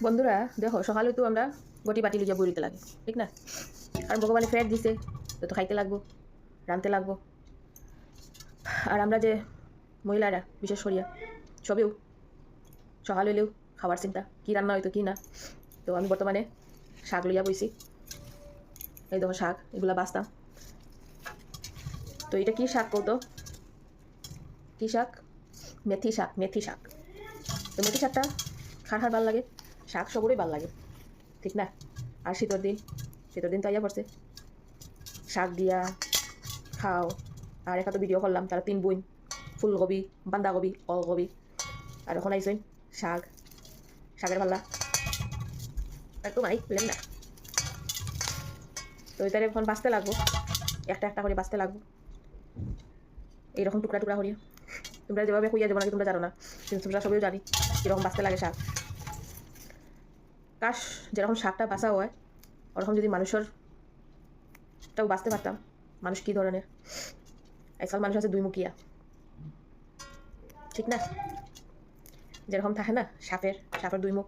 বন্ধুরা দেখো, সকালে তো আমরা গটি বাটি লুজা বইতে লাগে, ঠিক না? কারণ ভগবানে ফ্যাট দিছে, তো খাইতে লাগবো, রাঁধতে লাগবো। আর আমরা যে মহিলারা বিশেষ করিয়া সবেও সকাল হইলেও খাওয়ার চিন্তা, কী রান্না হয়তো কী না। তো আমি বর্তমানে শাক লইয়া বইছি। এই দেখো শাক, এগুলা বাঁচতাম। তো এটা কী শাক কৌতো? কী শাক? মেথি শাক। মেথি শাক, তো মেথি শাকটা খার ভাল লাগে, শাক সবরই ভাল লাগে, ঠিক না? আর শীতের দিন তো আইয়া পড়ছে, শাক দিয়া খাও। আর একটা তো ভিডিও করলাম, তারা 3 বোন, ফুলকপি, বান্ধাকপি, অলকপি, আর এখন আইসেন শাকের পাল্লা একদম পেলেন না। তো এটারে এখন বাঁচতে লাগবো, একটা একটা করে বাঁচতে লাগবো, এইরকম টুকরা টুকরা করিয়া। তোমরা যেভাবে খুঁজে যাবো নাকি তোমরা জানো না, কিন্তু তোমরা সবেও জানি কীরকম বাঁচতে লাগে শাক। কাশ যেরকম শাকটা বাঁচা হয়, ওরকম যদি মানুষেরটাও বাঁচতে পারতাম। মানুষ কী ধরনের, আজকাল মানুষ আছে দুইমুখিয়া, ঠিক না? যেরকম থাকে না সাপের দুই মুখ,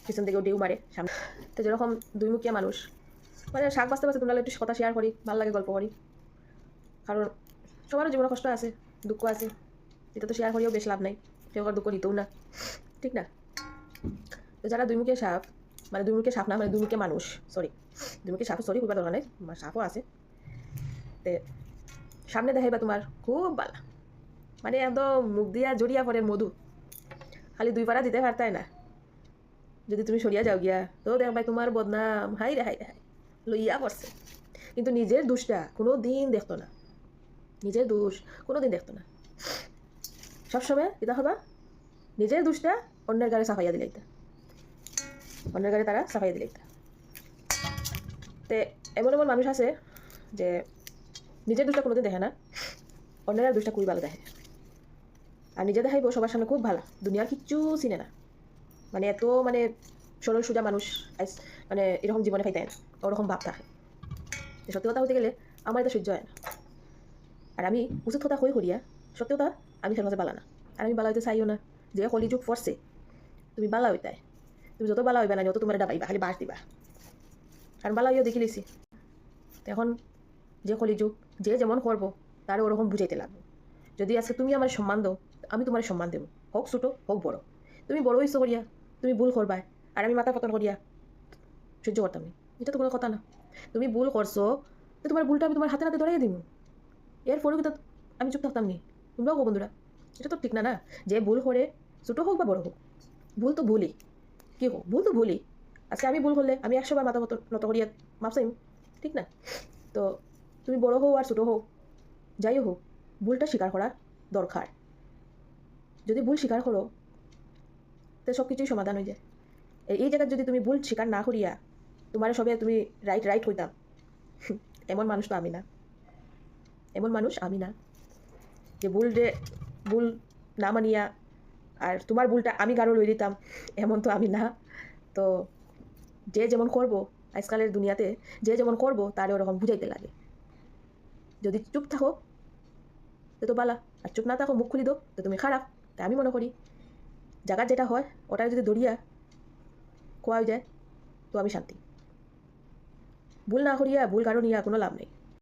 পিছন থেকেও ডিউ মারে সামনে। তো যেরকম দুইমুখিয়া মানুষ, মানে শাক বাঁচতে বাঁচতে তোমরা একটু কথা শেয়ার করি, ভালো লাগে গল্প করি। কারণ সবারও জীবনে কষ্ট আছে, দুঃখ আছে, এটা তো শেয়ার করিও বেশ লাভ নাই, কেউ আর দুঃখ দিতেও না, ঠিক না? তো যারা দুইমুখিয়া সাপ, মানে দুইমুখিয়া সাপ না, মানে দুইমুখিয়া মানুষ, দুইমুখিয়া সাপ সরি কইবার দরকার নেই, সাপও আছে। তে সামনে দেখাইবা তোমার খুব ভালো, মানে একদম মুখ দিয়া জড়িয়া পড়ে মধু, খালি 2 পারা দিতে পারতাই না। যদি তুমি সরিয়া যাও গিয়া, তো দেখবাই তোমার বদনাম হাই রে লইয়া পড়ছে। কিন্তু নিজের দোষটা কোনো দিন দেখতো না, নিজের দোষ কোনো দিন দেখতো না। সবসময় এটা হবা নিজের দোষটা অন্যের গাড়ি সাফাইয়া দিলাইতা, অন্যের গাড়ি তারা সাফাইয়া দিলাইতা। তে এমন এমন মানুষ আছে যে নিজের দোষটা কোনোদিন দেখে না, অন্যের দোষটা খুবই ভালো দেখে। আর নিজে দেখাইব সবার সামনে খুব ভালো, দুনিয়ার কিচ্ছু চিনে না, মানে এত মানে সরল সোজা মানুষ মানে এরকম জীবনে পাইতে না, ওরকম ভাব থাকে। সত্যি কথা হতে গেলে আমার এটা সহ্য হয় না। আর আমি উচিত কথা হয়ে করিয়া সত্যি কথা আমি ফের মাঝে বালা না, আর আমি বালা হইতে চাইও না। যে কলিযুগ পড়ছে, তুমি বালা হইতাই, তুমি যত বালা হইবা না যত তোমার ডাবাইবা, খালি বাস দিবা। কারণ বালা হইয়া দেখি লিছি, এখন যে কলিযুগ, যে যেমন করবো তার ওরকম বুঝাইতে লাগবো। যদি আজকে তুমি আমার সম্মান দাও, আমি তোমার সম্মান দেবো, হোক ছোটো হোক বড়। তুমি বড় হইছো করিয়া তুমি ভুল করবাই, আর আমি মাথা পতন করিয়া সহ্য করতাম না, এটা তো কোনো কথা না। তুমি ভুল করছো, তো তোমার ভুলটা আমি তোমার হাতে হাতে ধরাইয়া দিব, এরপরেও কিন্তু আমি চুপ থাকতাম নি। তোমরাও গো বন্ধুরা, এটা তো ঠিক না না, যে ভুল করে ছোটো হোক বা বড় হোক, ভুল তো ভুলই, কী হোক ভুল তো ভুলই। আজকে আমি ভুল করলে আমি 100 বার মাথা নত করিয়া মাপ চাইম, ঠিক না? তো তুমি বড় হও আর ছোটো হোক, যাই হোক, ভুলটা স্বীকার করা দরকার। যদি ভুল স্বীকার করো, তো সব কিছুই সমাধান হয়ে যায়। এই জায়গায় যদি তুমি ভুল স্বীকার না করিয়া তোমার সবে তুমি রাইট হইতাম, এমন মানুষ তো আমি না, এমন মানুষ আমি না যে ভুল না মানিয়া আর তোমার ভুলটা আমি গাঢ় লই দিতাম, এমন তো আমি না। তো যে যেমন করবো, আজকালের দুনিয়াতে যে যেমন করবো তার ওরকম বুঝাইতে লাগে। যদি চুপ থাকো তো বালা, আর চুপ না থাকো মুখ খুলি দো তো তুমি খারাপ। তাই আমি মনে করি জায়গার যেটা হয় ওটা যদি দড়িয়া খোয়া হয়ে যায় তো আমি শান্তি। ভুল না করিয়া ভুল কারো নিয়া কোনো লাভ নেই।